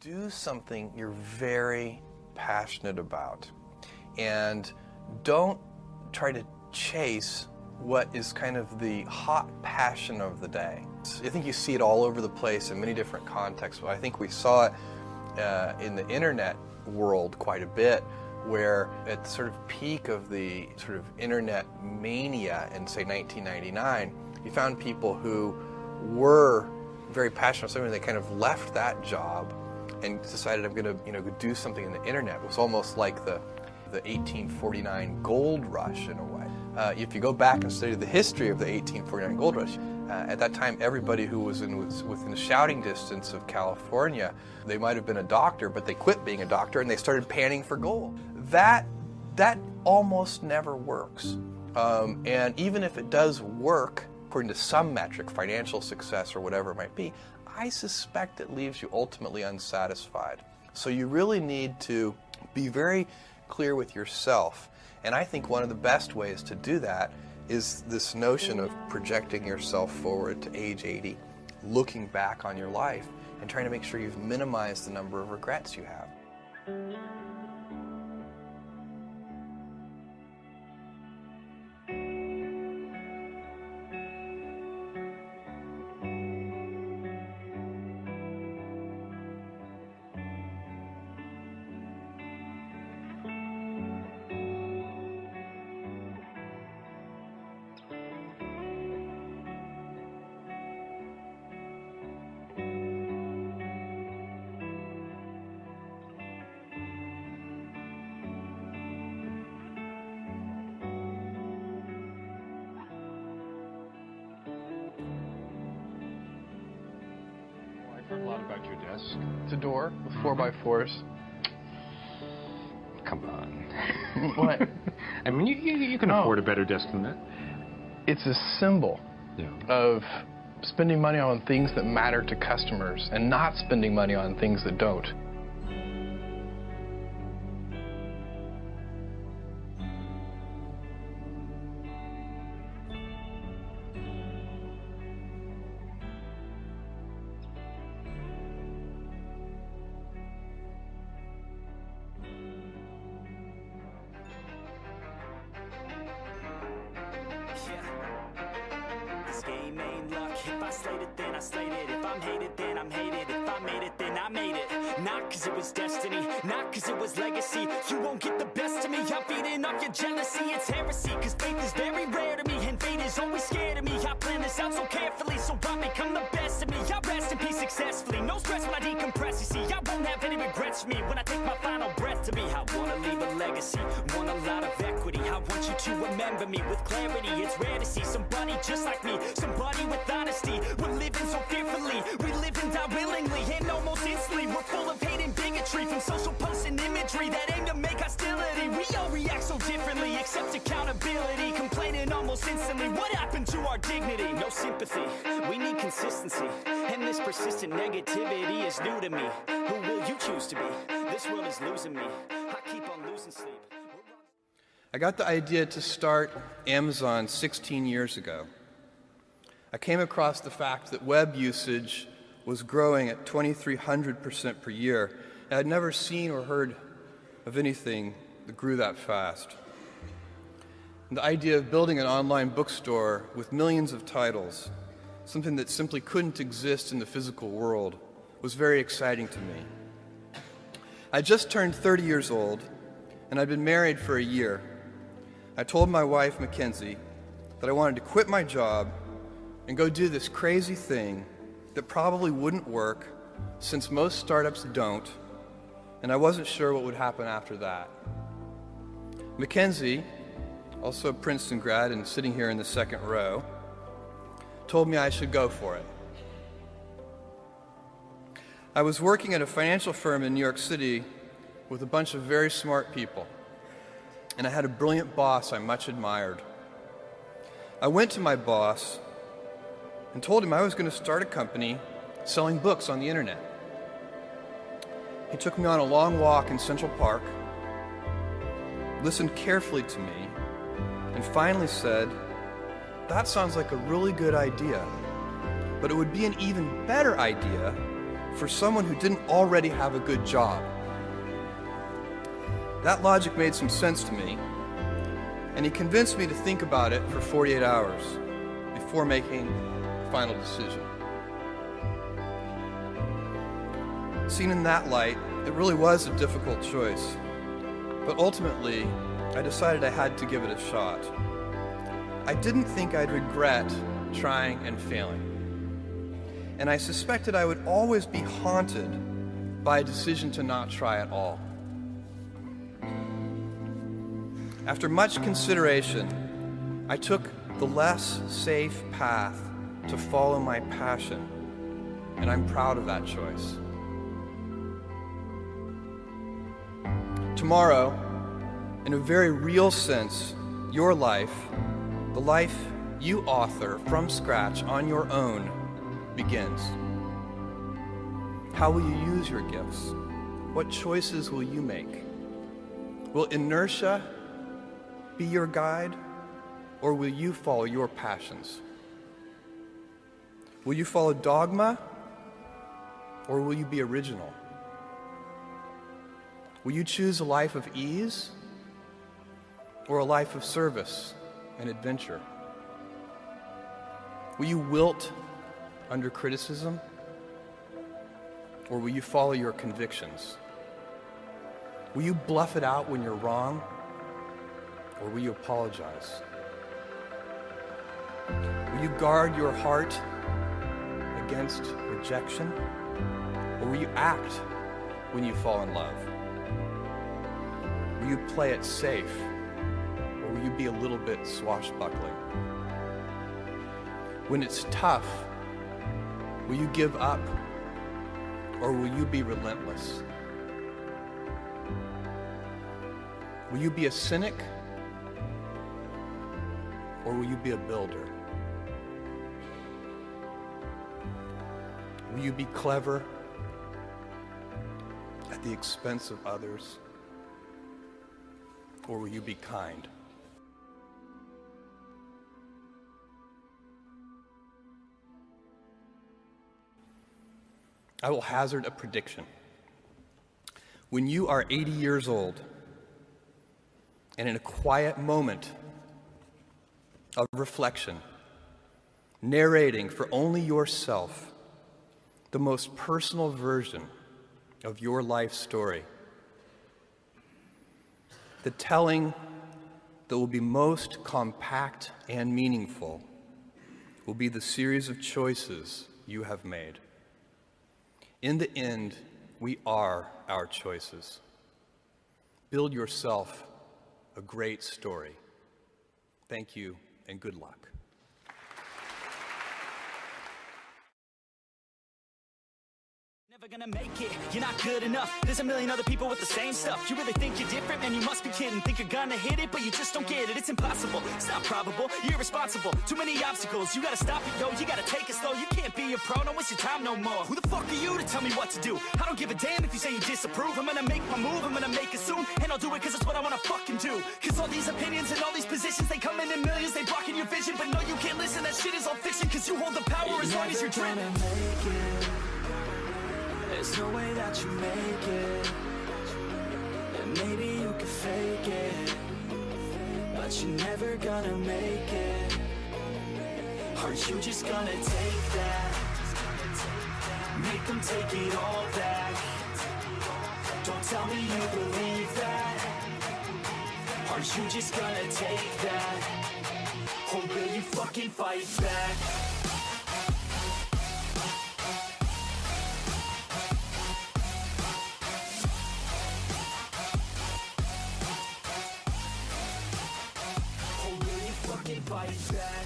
do something you're very passionate about, and don't try to chase what is kind of the hot passion of the day. I think you see it all over the place in many different contexts, but I think we saw it in the internet world quite a bit, where at the sort of peak of the sort of internet mania in, say, 1999, you found people who were very passionate about something. They kind of left that job and decided, I'm going to, do something in the internet. It was almost like the 1849 gold rush in a way. If you go back and study the history of the 1849 gold rush, at that time everybody who was within shouting distance of California, they might have been a doctor, but they quit being a doctor and they started panning for gold. That almost never works. And even if it does work, according to some metric, financial success or whatever it might be, I suspect it leaves you ultimately unsatisfied. So you really need to be very clear with yourself. And I think one of the best ways to do that is this notion of projecting yourself forward to age 80, looking back on your life and trying to make sure you've minimized the number of regrets you have. I've heard a lot about your desk. It's a door with 4x4s. Come on. What? I mean, you can afford a better desk than that. It's a symbol Yeah. of spending money on things that matter to customers and not spending money on things that don't. This game ain't luck. If I slayed it, then I slayed it. If I'm hated, then I'm hated. If I made it, then I made it. Not cause it was destiny, not cause it was legacy. You won't get the best of me. I'm feeding off your jealousy. It's heresy, cause faith is very rare to me, and fate is always scared of me. I plan this out so carefully, so I become the best of me. I rest in peace successfully. No stress when I decompress. You see, I won't have any regrets for me when I take my final breath to be. I wanna leave a legacy, want a lot of equity. I want you to remember me with clarity. It's rare to see somebody just like me, somebody with honesty. We're living so fearfully, we live and die willingly, and almost instantly. We're full of hate and bigotry, from social posts and imagery that aim to make hostility. We all react so differently, accept accountability, complaining almost instantly. What happened to our dignity? No sympathy, we need consistency, and this persistent negativity is new to me. Who will you choose to be? This world is losing me, I keep on losing sleep. I got the idea to start Amazon 16 years ago. I came across the fact that web usage was growing at 2,300% per year. I had never seen or heard of anything that grew that fast. And the idea of building an online bookstore with millions of titles, something that simply couldn't exist in the physical world, was very exciting to me. I just turned 30 years old, and I'd been married for a year. I told my wife, Mackenzie, that I wanted to quit my job and go do this crazy thing that probably wouldn't work, since most startups don't, and I wasn't sure what would happen after that. Mackenzie, also a Princeton grad and sitting here in the second row, told me I should go for it. I was working at a financial firm in New York City with a bunch of very smart people, and I had a brilliant boss I much admired. I went to my boss and told him I was going to start a company selling books on the internet. He took me on a long walk in Central Park, listened carefully to me, and finally said, "That sounds like a really good idea, but it would be an even better idea for someone who didn't already have a good job? That logic made some sense to me, and he convinced me to think about it for 48 hours before making a final decision. Seen in that light, it really was a difficult choice, but ultimately, I decided I had to give it a shot. I didn't think I'd regret trying and failing, and I suspected I would always be haunted by a decision to not try at all. After much consideration, I took the less safe path to follow my passion, and I'm proud of that choice. Tomorrow, in a very real sense, your life, the life you author from scratch on your own, begins. How will you use your gifts? What choices will you make? Will inertia be your guide, or will you follow your passions? Will you follow dogma, or will you be original? Will you choose a life of ease, or a life of service and adventure? Will you wilt under criticism, or will you follow your convictions? Will you bluff it out when you're wrong, or will you apologize? Will you guard your heart against rejection, or will you act when you fall in love? Will you play it safe, or will you be a little bit swashbuckling? When it's tough, will you give up, or will you be relentless? Will you be a cynic, or will you be a builder? Will you be clever at the expense of others, or will you be kind? I will hazard a prediction. When you are 80 years old, and in a quiet moment of reflection, narrating for only yourself the most personal version of your life story, the telling that will be most compact and meaningful will be the series of choices you have made. In the end, we are our choices. Build yourself a great story. Thank you and good luck. Never gonna make it, you're not good enough. There's a million other people with the same stuff. You really think you're different? Man, you must be kidding. Think you're gonna hit it, but you just don't get it. It's impossible, it's not probable, you're irresponsible. Too many obstacles, you gotta stop it, yo. You gotta take it slow, you can't be a pro. Don't waste your time no more. Who the fuck are you to tell me what to do? I don't give a damn if you say you disapprove. I'm gonna make my move, I'm gonna make it soon. And I'll do it cause it's what I wanna fucking do. Cause all these opinions and all these positions, they come in millions, they blocking your vision. But no, you can't listen, that shit is all fiction. Cause you hold the power as long as you're dreaming. There's no way that you make it, and maybe you can fake it, but you're never gonna make it. Are you just gonna take that? Make them take it all back. Don't tell me you believe that. Are you just gonna take that? Or will you fucking fight back? Fight back.